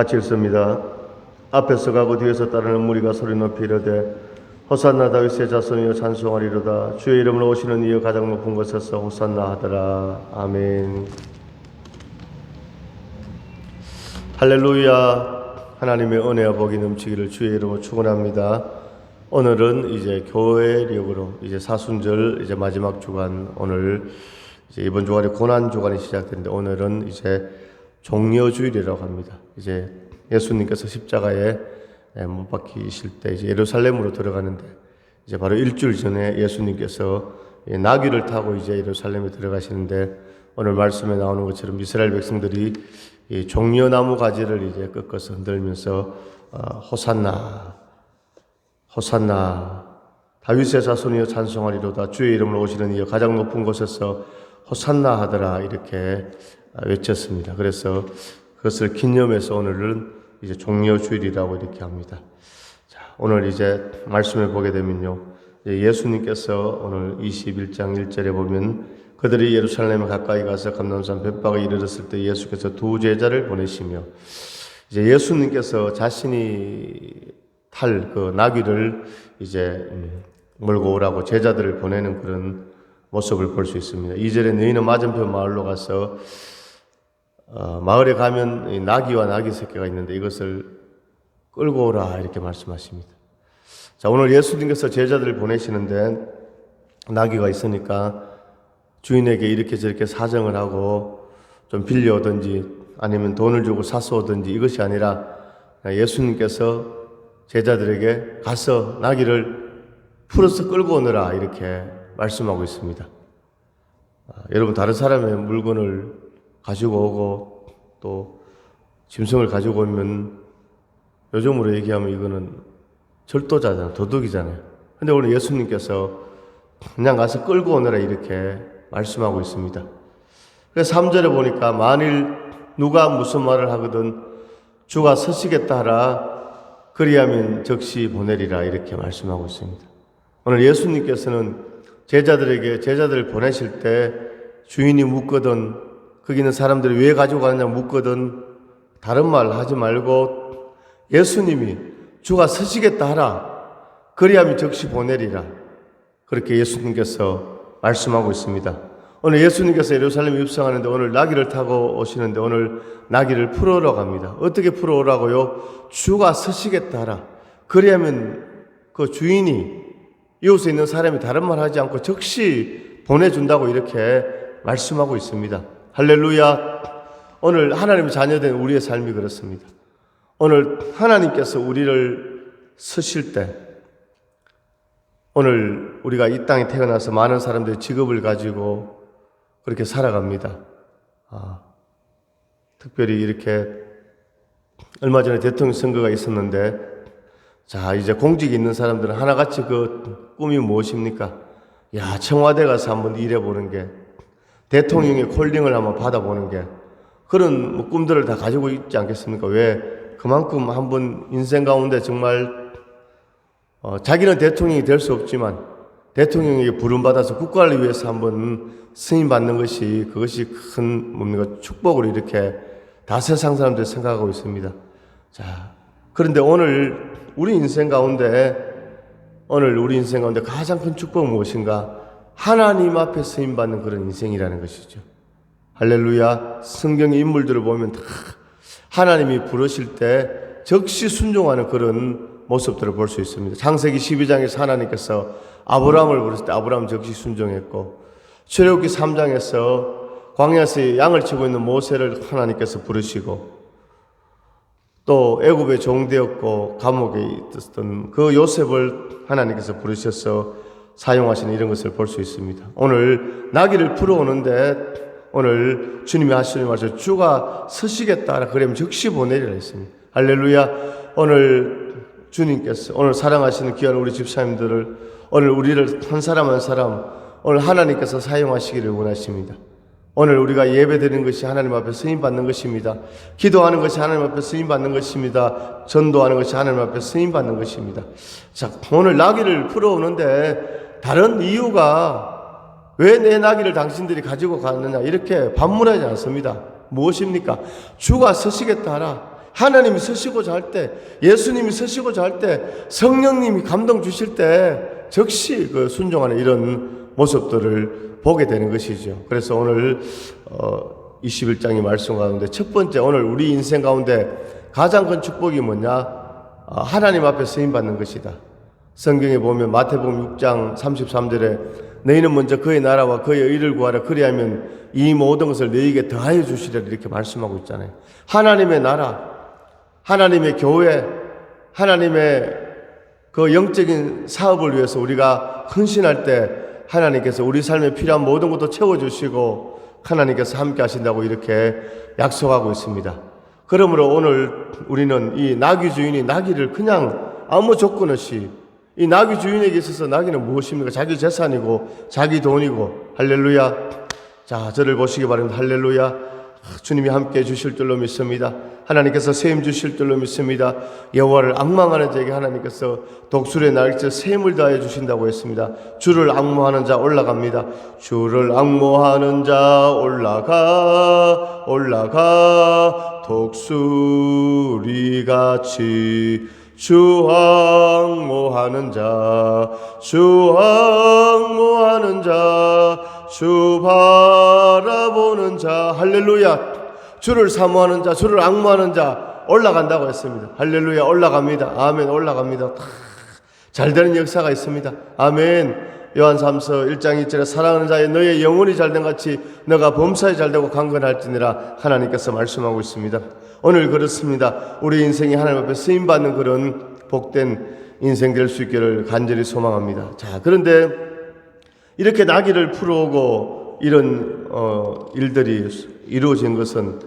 같이 읽습니다. 앞에서 가고 뒤에서 따르는 무리가 소리 높이 이르되 호산나 다윗의 자손이여 찬송하리로다. 주의 이름으로 오시는 이여 가장 높은 곳에서 호산나 하더라. 아멘. 할렐루야. 하나님의 은혜와 복이 넘치기를 주의 이름으로 축원합니다. 오늘은 이제 교회력으로 이제 사순절 이제 마지막 주간, 오늘 이제 이번 주간에 고난 주간이 시작되는데 오늘은 이제 종려주일이라고 합니다. 이제 예수님께서 십자가에 못 박히실 때 이제 예루살렘으로 들어가는데 이제 바로 일주일 전에 예수님께서 나귀를 타고 이제 예루살렘에 들어가시는데 오늘 말씀에 나오는 것처럼 이스라엘 백성들이 이 종려나무 가지를 이제 꺾어서 흔들면서 호산나 호산나 다윗의 자손이여 찬송하리로다. 주의 이름으로 오시는 이여 가장 높은 곳에서 호산나 하더라 이렇게 외쳤습니다. 그래서 그것을 기념해서 오늘은 이제 종려주일이라고 이렇게 합니다. 자, 오늘 이제 말씀을 보게 되면요, 예수님께서 오늘 21장 1절에 보면 그들이 예루살렘에 가까이 가서 감람산 벳박에 이르렀을 때 예수께서 두 제자를 보내시며 이제 예수님께서 자신이 탈 그 나귀를 이제 몰고 오라고 제자들을 보내는 그런 모습을 볼 수 있습니다. 2절에 너희는 맞은편 마을로 가서 마을에 가면 이 나귀와 나귀 새끼가 있는데 이것을 끌고 오라 이렇게 말씀하십니다. 자, 오늘 예수님께서 제자들을 보내시는데 나귀가 있으니까 주인에게 이렇게 저렇게 사정을 하고 좀 빌려오든지 아니면 돈을 주고 사서 오든지 이것이 아니라 예수님께서 제자들에게 가서 나귀를 풀어서 끌고 오너라 이렇게 말씀하고 있습니다. 여러분, 다른 사람의 물건을 가지고 오고 또 짐승을 가지고 오면 요즘으로 얘기하면 이거는 절도자잖아요. 도둑이잖아요. 근데 오늘 예수님께서 그냥 가서 끌고 오너라 이렇게 말씀하고 있습니다. 그래서 3절에 보니까 만일 누가 무슨 말을 하거든 주가 서시겠다 하라 그리하면 즉시 보내리라 이렇게 말씀하고 있습니다. 오늘 예수님께서는 제자들을 보내실 때 주인이 묻거든 거기 있는 사람들이 왜 가지고 가느냐 묻거든 다른 말 하지 말고 예수님이 주가 서시겠다 하라 그리하면 즉시 보내리라 그렇게 예수님께서 말씀하고 있습니다. 오늘 예수님께서 예루살렘에 입성하는데 오늘 나귀를 타고 오시는데 오늘 나귀를 풀어오러 갑니다. 어떻게 풀어오라고요? 주가 서시겠다 하라. 그리하면 그 주인이 이웃에 있는 사람이 다른 말 하지 않고 즉시 보내준다고 이렇게 말씀하고 있습니다. 할렐루야. 오늘 하나님의 자녀된 우리의 삶이 그렇습니다. 오늘 하나님께서 우리를 쓰실 때 오늘 우리가 이 땅에 태어나서 많은 사람들이 직업을 가지고 그렇게 살아갑니다. 특별히 이렇게 얼마 전에 대통령 선거가 있었는데 자, 이제 공직이 있는 사람들은 하나같이 그 꿈이 무엇입니까? 야, 청와대 가서 한번 일해보는 게 대통령의 콜링을 한번 받아보는 게 그런 뭐 꿈들을 다 가지고 있지 않겠습니까? 왜? 그만큼 한번 인생 가운데 정말 자기는 대통령이 될 수 없지만 대통령에게 부름받아서 국가를 위해서 한번 승인받는 것이 그것이 큰 뭡니까? 축복으로 이렇게 다 세상 사람들이 생각하고 있습니다. 자, 그런데 오늘 우리 인생 가운데 가장 큰 축복은 무엇인가? 하나님 앞에 쓰임받는 그런 인생이라는 것이죠. 할렐루야. 성경의 인물들을 보면 다 하나님이 부르실 때 즉시 순종하는 그런 모습들을 볼 수 있습니다. 창세기 12장에서 하나님께서 아브라함을 부르실 때 아브라함 즉시 순종했고 출애굽기 3장에서 광야에서 양을 치고 있는 모세를 하나님께서 부르시고 또 애굽에 종되었고 감옥에 있었던 그 요셉을 하나님께서 부르셔서 사용하시는 이런 것을 볼 수 있습니다. 오늘 나귀를 풀어오는데 오늘 주님이 하시는 말씀 주가 서시겠다 그러면 즉시 보내리라 했습니다. 할렐루야. 오늘 주님께서 오늘 사랑하시는 귀한 우리 집사님들을 오늘 우리를 한 사람 한 사람 오늘 하나님께서 사용하시기를 원하십니다. 오늘 우리가 예배드리는 것이 하나님 앞에 쓰임받는 것입니다. 기도하는 것이 하나님 앞에 쓰임받는 것입니다. 전도하는 것이 하나님 앞에 쓰임받는 것입니다. 자, 오늘 나귀를 풀어오는데 다른 이유가 왜 내 나귀를 당신들이 가지고 가느냐 이렇게 반문하지 않습니다. 무엇입니까? 주가 서시겠다 하라. 하나님이 서시고자 할 때, 예수님이 서시고자 할 때, 성령님이 감동 주실 때 즉시 그 순종하는 이런 모습들을 보게 되는 것이죠. 그래서 오늘 21장의 말씀 가운데 첫 번째, 오늘 우리 인생 가운데 가장 큰 축복이 뭐냐? 하나님 앞에 쓰임받는 것이다. 성경에 보면 마태복음 6장 33절에 너희는 먼저 그의 나라와 그의 의를 구하라. 그리하면 이 모든 것을 너희에게 더하여 주시리라. 이렇게 말씀하고 있잖아요. 하나님의 나라, 하나님의 교회, 하나님의 그 영적인 사업을 위해서 우리가 헌신할 때 하나님께서 우리 삶에 필요한 모든 것도 채워주시고 하나님께서 함께 하신다고 이렇게 약속하고 있습니다. 그러므로 오늘 우리는 이 나귀 주인이 나귀를 그냥 아무 조건 없이, 이 나귀 주인에게 있어서 나귀는 무엇입니까? 자기 재산이고 자기 돈이고. 할렐루야. 자, 저를 보시기 바랍니다. 할렐루야. 주님이 함께 해 주실 줄로 믿습니다. 하나님께서 세임 주실 줄로 믿습니다. 여호와를 앙망하는 자에게 하나님께서 독수리의 날개 세임을 다해 주신다고 했습니다. 주를 앙모하는 자 올라갑니다. 주를 앙모하는 자 올라가 독수리같이 주 앙모하는 자, 주 앙모하는 자, 주 바라보는 자. 할렐루야. 주를 사모하는 자, 주를 앙모하는 자 올라간다고 했습니다. 할렐루야. 올라갑니다. 아멘. 올라갑니다. 잘 되는 역사가 있습니다. 아멘. 요한 3서 1장 2절에 사랑하는 자의 너의 영혼이 잘된 같이 너가 범사에 잘되고 강건할지니라 하나님께서 말씀하고 있습니다. 오늘 그렇습니다. 우리 인생이 하나님 앞에 쓰임받는 그런 복된 인생 될 수 있기를 간절히 소망합니다. 자, 그런데 이렇게 나귀를 풀어오고 이런 일들이 이루어진 것은,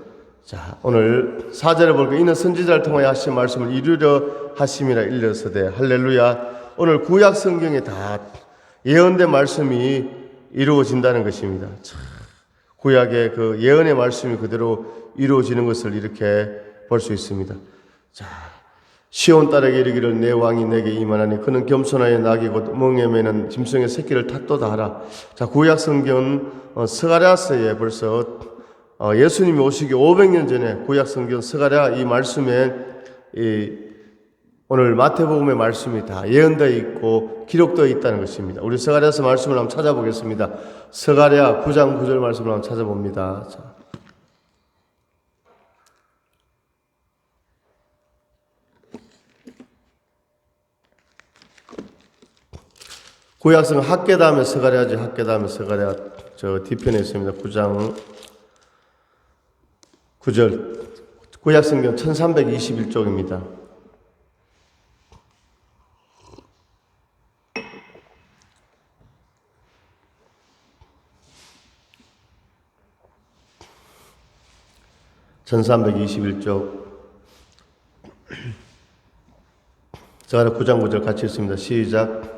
자, 오늘 4절에 볼까 이는 선지자를 통하여 하신 말씀을 이루려 하심이라 일러서되. 할렐루야. 오늘 구약 성경에 다 예언된 말씀이 이루어진다는 것입니다. 참, 구약의 그 예언의 말씀이 그대로 이루어지는 것을 이렇게 볼 수 있습니다. 자, 시온 딸에게 이르기를 내 왕이 내게 임하나니 그는 겸손하여 나귀 곧 멍에 매는 짐승의 새끼를 탓도다 하라. 자, 구약 성경 스가랴서에 벌써 예수님이 오시기 500년 전에 구약 성경 스가랴 이 말씀에 오늘 마태복음의 말씀이 다 예언되어 있고 기록되어 있다는 것입니다. 우리 스가랴서 말씀을 한번 찾아보겠습니다. 스가랴 9장 9절 말씀을 한번 찾아봅니다. 자. 구약성 학계 다음에 스가랴지. 학계 다음에 스가랴 저 뒤편에 있습니다. 9장 9절. 구약성경 1321쪽입니다. (1321쪽) 스가랴 9장 9절 같이 읽습니다. 시작.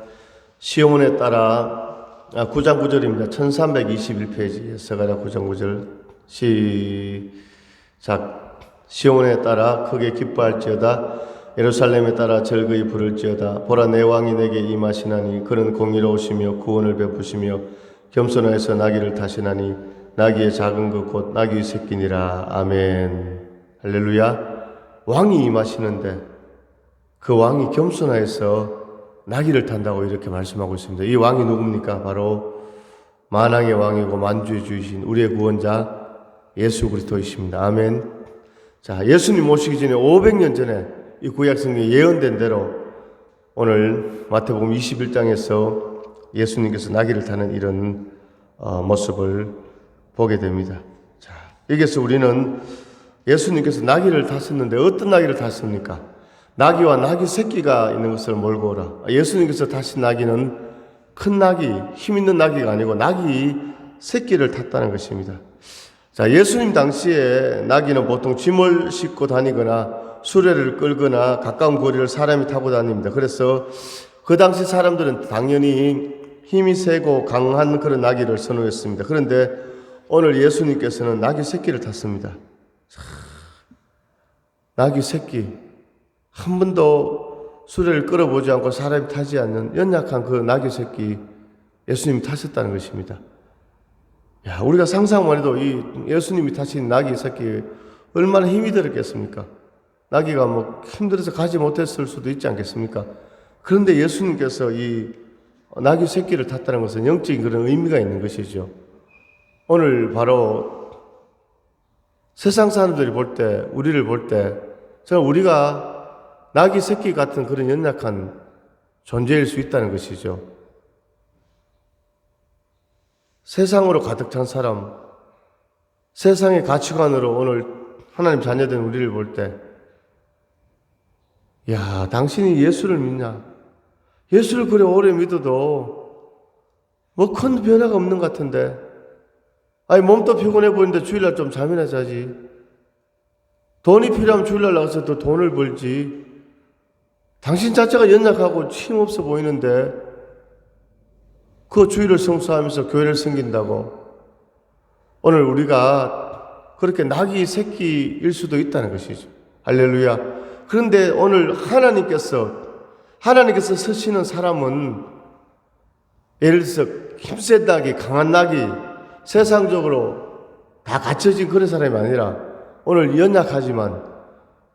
시온에 따라 9장 9절입니다. 1321페이지 스가랴 9장 9절 시작. 시온에 따라 크게 기뻐할지어다. 예루살렘에 따라 즐거이 부를지어다. 보라 내 왕이 내게 임하시나니 그는 공의로우시며 구원을 베푸시며 겸손하여서 나귀를 타시나니 나귀의 작은 것 곧 나귀의 새끼니라. 아멘. 할렐루야. 왕이 임하시는데 그 왕이 겸손하여서 나귀를 탄다고 이렇게 말씀하고 있습니다. 이 왕이 누굽니까? 바로 만왕의 왕이고 만주의 주이신 우리의 구원자 예수 그리스도이십니다. 아멘. 자, 예수님 오시기 전에 500년 전에 이 구약성경에 예언된 대로 오늘 마태복음 21장에서 예수님께서 나귀를 타는 이런 모습을 보게 됩니다. 자, 여기서 우리는 예수님께서 나귀를 타셨는데 어떤 나귀를 탔습니까? 나귀와 나귀 새끼가 있는 것을 몰고 오라. 예수님께서 타신 나귀는 큰 나귀, 힘 있는 나귀가 아니고 나귀 새끼를 탔다는 것입니다. 자, 예수님 당시에 나귀는 보통 짐을 싣고 다니거나 수레를 끌거나 가까운 거리를 사람이 타고 다닙니다. 그래서 그 당시 사람들은 당연히 힘이 세고 강한 그런 나귀를 선호했습니다. 그런데 오늘 예수님께서는 나귀 새끼를 탔습니다. 나귀 새끼. 한 번도 수레를 끌어보지 않고 사람이 타지 않는 연약한 그 나귀 새끼 예수님이 타셨다는 것입니다. 야, 우리가 상상만 해도 이 예수님이 타신 나귀 새끼 얼마나 힘이 들었겠습니까? 나귀가 뭐 힘들어서 가지 못했을 수도 있지 않겠습니까? 그런데 예수님께서 이 나귀 새끼를 탔다는 것은 영적인 그런 의미가 있는 것이죠. 오늘 바로 세상 사람들이 볼 때, 우리를 볼 때, 저는 우리가 나귀 새끼 같은 그런 연약한 존재일 수 있다는 것이죠. 세상으로 가득 찬 사람, 세상의 가치관으로 오늘 하나님 자녀된 우리를 볼 때, 야, 당신이 예수를 믿냐? 예수를 그래 오래 믿어도 뭐 큰 변화가 없는 것 같은데, 아니 몸도 피곤해 보이는데 주일날 좀 잠이나 자지. 돈이 필요하면 주일날 나가서 더 돈을 벌지. 당신 자체가 연약하고 힘없어 보이는데 그 주일을 성수하면서 교회를 섬긴다고. 오늘 우리가 그렇게 나귀 새끼일 수도 있다는 것이죠. 할렐루야. 그런데 오늘 하나님께서 서시는 사람은 예를 들어서 힘센 나귀, 강한 나귀, 세상적으로 다 갖춰진 그런 사람이 아니라 오늘 연약하지만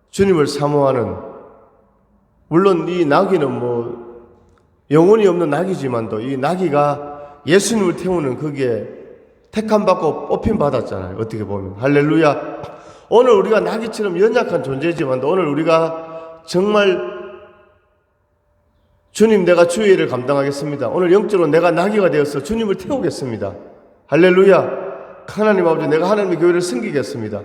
주님을 사모하는, 물론 이 나귀는 뭐 영혼이 없는 나귀지만도 이 나귀가 예수님을 태우는 거기에 택함 받고 뽑힘 받았잖아요. 어떻게 보면. 할렐루야. 오늘 우리가 나귀처럼 연약한 존재지만도 오늘 우리가 정말 주님, 내가 주의 일을 감당하겠습니다. 오늘 영적으로 내가 나귀가 되어서 주님을 태우겠습니다. 할렐루야. 하나님 아버지, 내가 하나님의 교회를 섬기겠습니다.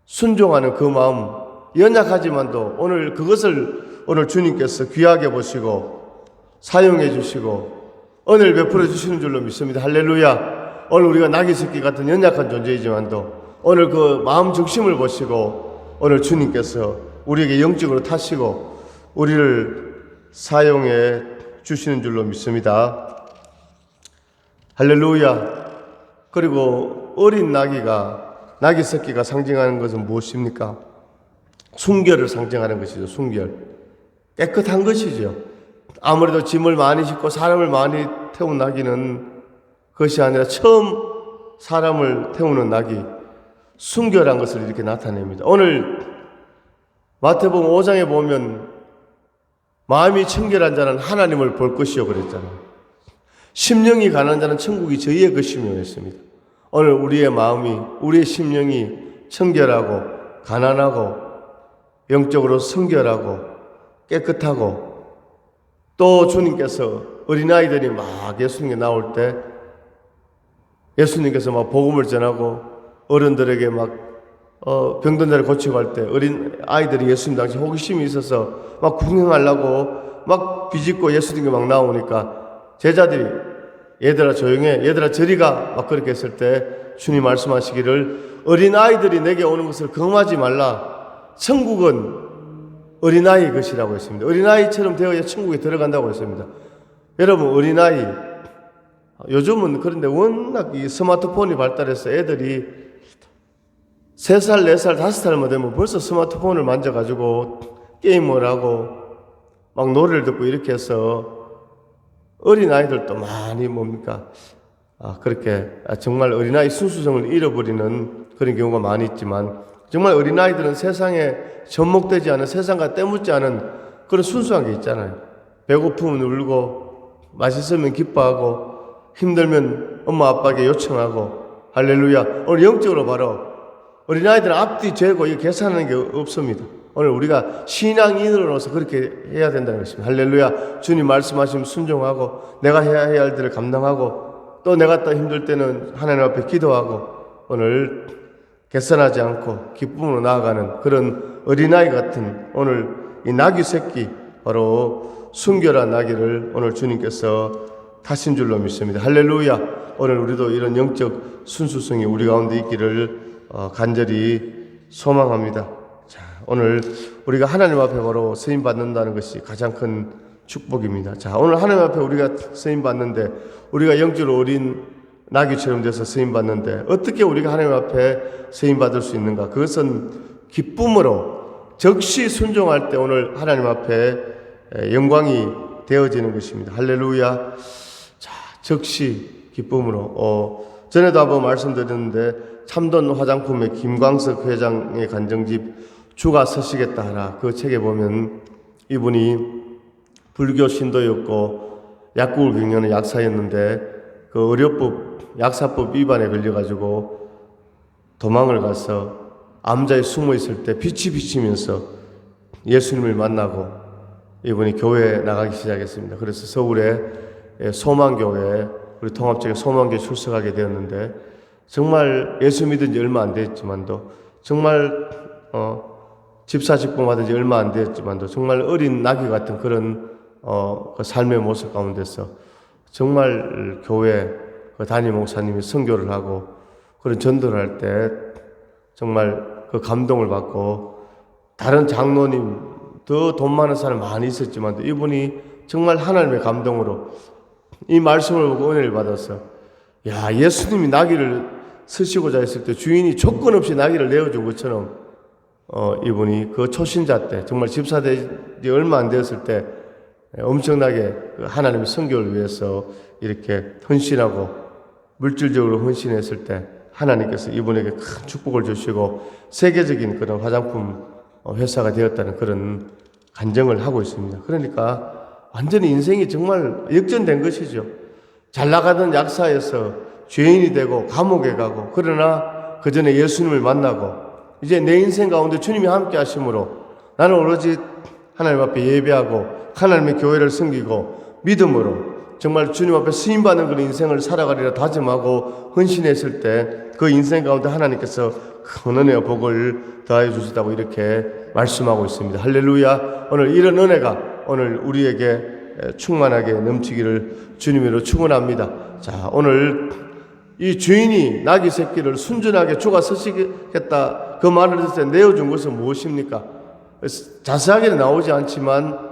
순종하는 그 마음, 연약하지만도 오늘 그것을 오늘 주님께서 귀하게 보시고 사용해 주시고 은혜를 베풀어 주시는 줄로 믿습니다. 할렐루야. 오늘 우리가 나귀 새끼 같은 연약한 존재이지만도 오늘 그 마음 중심을 보시고 오늘 주님께서 우리에게 영적으로 타시고 우리를 사용해 주시는 줄로 믿습니다. 할렐루야. 그리고 어린 나귀 새끼가 상징하는 것은 무엇입니까? 순결을 상징하는 것이죠. 순결. 깨끗한 것이죠. 아무래도 짐을 많이 싣고 사람을 많이 태운 나귀는 그것이 아니라 처음 사람을 태우는 나귀, 순결한 것을 이렇게 나타냅니다. 오늘 마태복음 5장에 보면 마음이 청결한 자는 하나님을 볼 것이요 그랬잖아요. 심령이 가난한 자는 천국이 저희의 것이며 했습니다. 오늘 우리의 마음이, 우리의 심령이 청결하고 가난하고 영적으로 성결하고 깨끗하고, 또 주님께서 어린아이들이 막 예수님께 나올 때 예수님께서 막 복음을 전하고 어른들에게 막 병든 자를 고치고 할 때 어린 아이들이 예수님 당시 호기심이 있어서 막 구경하려고 막 비집고 예수님께 막 나오니까 제자들이 얘들아 조용해, 얘들아 저리 가, 막 그렇게 했을 때 주님 말씀하시기를 어린아이들이 내게 오는 것을 금하지 말라. 천국은 어린아이의 것이라고 했습니다. 어린아이처럼 되어야 천국에 들어간다고 했습니다. 여러분, 어린아이, 요즘은 그런데 워낙 이 스마트폰이 발달해서 애들이 3살, 4살, 5살만 되면 벌써 스마트폰을 만져가지고 게임을 하고 막 노래를 듣고 이렇게 해서 어린아이들도 많이 뭡니까? 그렇게 정말 어린아이 순수성을 잃어버리는 그런 경우가 많이 있지만, 정말 어린아이들은 세상에 접목되지 않은, 세상과 때묻지 않은 그런 순수한 게 있잖아요. 배고프면 울고, 맛있으면 기뻐하고, 힘들면 엄마 아빠에게 요청하고. 할렐루야. 오늘 영적으로 바로 어린아이들은 앞뒤 재고 이거 계산하는 게 없습니다. 오늘 우리가 신앙인으로서 그렇게 해야 된다는 것입니다. 할렐루야. 주님 말씀하시면 순종하고 내가 해야 할 일을 감당하고, 또 내가 또 힘들 때는 하나님 앞에 기도하고 오늘 계산하지 않고 기쁨으로 나아가는 그런 어린아이 같은 오늘 이 나귀 새끼, 바로 순결한 나귀를 오늘 주님께서 타신 줄로 믿습니다. 할렐루야. 오늘 우리도 이런 영적 순수성이 우리 가운데 있기를 간절히 소망합니다. 자, 오늘 우리가 하나님 앞에 바로 쓰임 받는다는 것이 가장 큰 축복입니다. 자, 오늘 하나님 앞에 우리가 쓰임 받는데, 우리가 영적으로 어린 나귀처럼 돼서 쓰임 받는데 어떻게 우리가 하나님 앞에 쓰임 받을 수 있는가? 그것은 기쁨으로 즉시 순종할 때 오늘 하나님 앞에 영광이 되어지는 것입니다. 할렐루야. 자, 즉시 기쁨으로. 전에도 한번 말씀드렸는데 참돈 화장품의 김광석 회장의 간정집 주가 서시겠다 하라. 그 책에 보면 이분이 불교 신도였고 약국을 경영하는 약사였는데 그 의료법 약사법 위반에 걸려가지고 도망을 가서 암자에 숨어 있을 때 빛이 비치면서 예수님을 만나고 이분이 교회에 나가기 시작했습니다. 그래서 서울에 소망교회, 우리 통합적인 소망교회 출석하게 되었는데 정말 예수 믿은 지 얼마 안 됐지만도 정말 집사 직분 받은 지 얼마 안 됐지만도 정말 어린 나귀 같은 그런 그 삶의 모습 가운데서 정말 교회 그 담임 목사님이 선교를 하고 그런 전도를 할 때 정말 그 감동을 받고 다른 장로님 더 돈 많은 사람 많이 있었지만 이분이 정말 하나님의 감동으로 이 말씀을 보고 은혜를 받아서 야 예수님이 나귀를 쓰시고자 했을 때 주인이 조건 없이 나귀를 내어준 것처럼 이분이 그 초신자 때 정말 집사되지 얼마 안 되었을 때 엄청나게 하나님의 선교를 위해서 이렇게 헌신하고 물질적으로 헌신했을 때 하나님께서 이분에게 큰 축복을 주시고 세계적인 그런 화장품 회사가 되었다는 그런 간증을 하고 있습니다. 그러니까 완전히 인생이 정말 역전된 것이죠. 잘 나가던 약사에서 죄인이 되고 감옥에 가고 그러나 그 전에 예수님을 만나고 이제 내 인생 가운데 주님이 함께 하심으로 나는 오로지 하나님 앞에 예배하고 하나님의 교회를 섬기고 믿음으로 정말 주님 앞에 쓰임받는 그런 인생을 살아가리라 다짐하고 헌신했을 때 그 인생 가운데 하나님께서 큰 은혜와 복을 더하여 주시다고 이렇게 말씀하고 있습니다. 할렐루야. 오늘 이런 은혜가 오늘 우리에게 충만하게 넘치기를 주님으로 축원합니다. 자, 오늘 이 주인이 나귀 새끼를 순전하게 주가 서시겠다 그 말을 했을 때 내어준 것은 무엇입니까? 자세하게는 나오지 않지만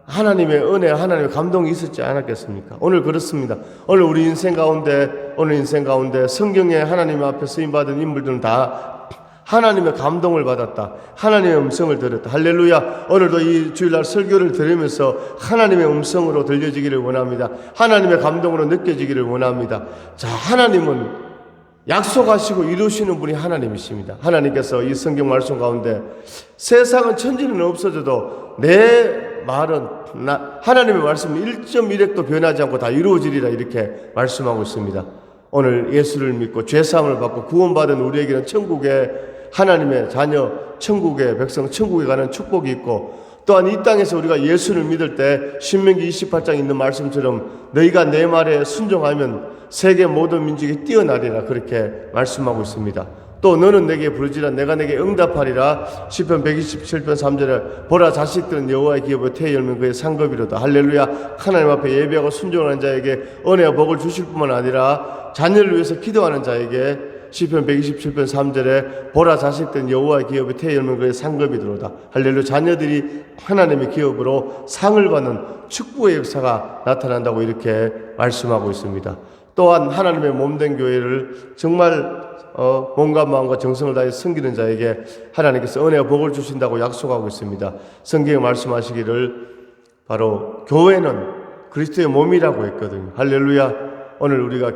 하나님의 은혜, 하나님의 감동이 있었지 않았겠습니까? 오늘 그렇습니다. 오늘 우리 인생 가운데 성경에 하나님 앞에 쓰임받은 인물들은 다 하나님의 감동을 받았다. 하나님의 음성을 들었다. 할렐루야. 오늘도 이 주일날 설교를 들으면서 하나님의 음성으로 들려지기를 원합니다. 하나님의 감동으로 느껴지기를 원합니다. 자, 하나님은 약속하시고 이루시는 분이 하나님이십니다. 하나님께서 이 성경 말씀 가운데 세상은 천지는 없어져도 내 말은 하나님의 말씀은 1.1핵도 변하지 않고 다 이루어지리라 이렇게 말씀하고 있습니다. 오늘 예수를 믿고 죄사함을 받고 구원받은 우리에게는 천국에 하나님의 자녀, 천국의 백성, 천국에 가는 축복이 있고 또한 이 땅에서 우리가 예수를 믿을 때 신명기 28장에 있는 말씀처럼 너희가 내 말에 순종하면 세계 모든 민족이 뛰어나리라 그렇게 말씀하고 있습니다. 또 너는 내게 부르지라 내가 내게 응답하리라. 시편 127편 3절에 보라 자식들은 여호와의 기업에 태에 열면 그의 상급이로다. 할렐루야. 하나님 앞에 예배하고 순종하는 자에게 은혜와 복을 주실 뿐만 아니라 자녀를 위해서 기도하는 자에게 시편 127편 3절에 보라 자식들은 여호와의 기업에 태에 열면 그의 상급이로다. 할렐루야. 자녀들이 하나님의 기업으로 상을 받는 축복의 역사가 나타난다고 이렇게 말씀하고 있습니다. 또한 하나님의 몸된 교회를 정말 몸과 마음과 정성을 다해 섬기는 자에게 하나님께서 은혜와 복을 주신다고 약속하고 있습니다. 성경에 말씀하시기를 바로 교회는 그리스도의 몸이라고 했거든요. 할렐루야. 오늘 우리가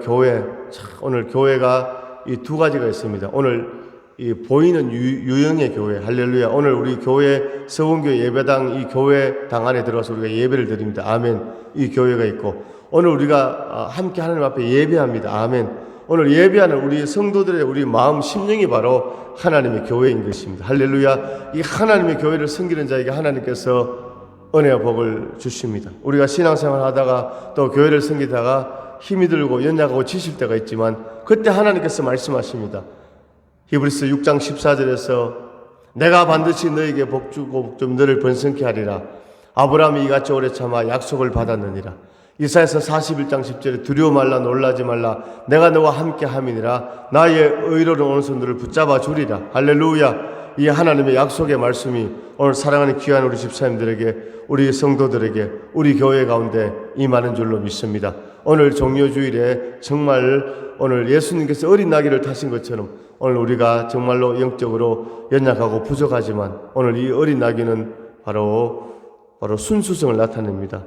오늘 교회가 이 두 가지가 있습니다. 오늘 이 보이는 유형의 교회, 할렐루야. 오늘 우리 교회 서원교회 예배당 이 교회당 안에 들어가서 우리가 예배를 드립니다. 아멘. 이 교회가 있고 오늘 우리가 함께 하나님 앞에 예배합니다. 아멘. 오늘 예배하는 우리 성도들의 우리 마음 심령이 바로 하나님의 교회인 것입니다. 할렐루야. 이 하나님의 교회를 섬기는 자에게 하나님께서 은혜와 복을 주십니다. 우리가 신앙생활 하다가 또 교회를 섬기다가 힘이 들고 연약하고 지칠 때가 있지만 그때 하나님께서 말씀하십니다. 히브리서 6장 14절에서 내가 반드시 너에게 복주고 좀 너를 번성케 하리라. 아브라함이 이같이 오래 참아 약속을 받았느니라. 이사야서 41장 10절에 두려워 말라 놀라지 말라 내가 너와 함께 함이니라. 나의 의로운 오른손 너를 붙잡아 주리라. 할렐루야. 이 하나님의 약속의 말씀이 오늘 사랑하는 귀한 우리 집사님들에게 우리 성도들에게 우리 교회 가운데 임하는 줄로 믿습니다. 오늘 종료주일에 정말 오늘 예수님께서 어린 나귀를 타신 것처럼 오늘 우리가 정말로 영적으로 연약하고 부족하지만 오늘 이 어린 나귀는 바로 순수성을 나타냅니다.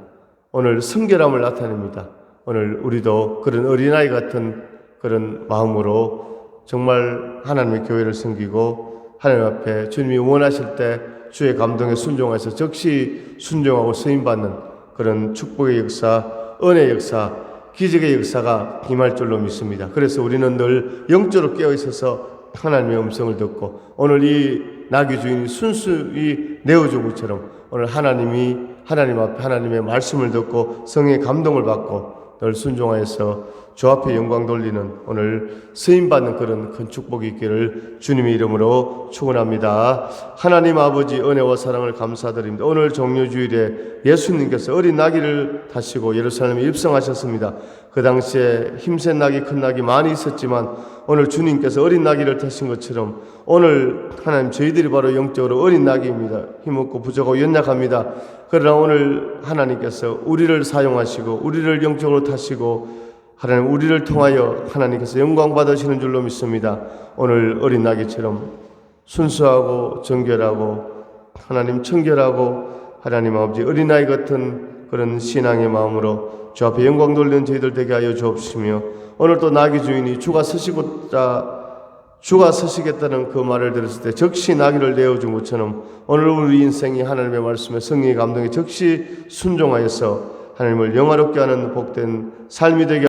오늘 성결함을 나타냅니다. 오늘 우리도 그런 어린아이 같은 그런 마음으로 정말 하나님의 교회를 섬기고 하나님 앞에 주님이 원하실 때 주의 감동에 순종해서 즉시 순종하고 쓰임받는 그런 축복의 역사, 은혜의 역사, 기적의 역사가 임할 줄로 믿습니다. 그래서 우리는 늘 영적으로 깨어있어서 하나님의 음성을 듣고 오늘 이 나귀 주인이 순수히 내어주고처럼 오늘 하나님 앞에 하나님의 말씀을 듣고 성의 감동을 받고 늘 순종하여서 주 앞에 영광 돌리는 오늘 쓰임받는 그런 큰 축복이 있기를 주님의 이름으로 축원합니다. 하나님 아버지 은혜와 사랑을 감사드립니다. 오늘 종료주일에 예수님께서 어린 나귀를 타시고 예루살렘에 입성하셨습니다. 그 당시에 힘센 나귀 큰 나귀 많이 있었지만 오늘 주님께서 어린 나귀를 타신 것처럼 오늘 하나님 저희들이 바로 영적으로 어린 나귀입니다. 힘없고 부족하고 연약합니다. 그러나 오늘 하나님께서 우리를 사용하시고 우리를 영적으로 타시고 하나님 우리를 통하여 하나님께서 영광 받으시는 줄로 믿습니다. 오늘 어린 나귀처럼 순수하고 정결하고 하나님 청결하고 하나님 아버지 어린아이 같은 그런 신앙의 마음으로 주 앞에 영광 돌리는 저희들 되게 하여 주옵시며 오늘 또 나귀 주인이 주가 서시겠다는 그 말을 들었을 때 적시 나귀를 내어준 것처럼 오늘 우리 인생이 하나님의 말씀에 성령의 감동에 적시 순종하여서 하나님을 영화롭게 하는 복된 삶이 되게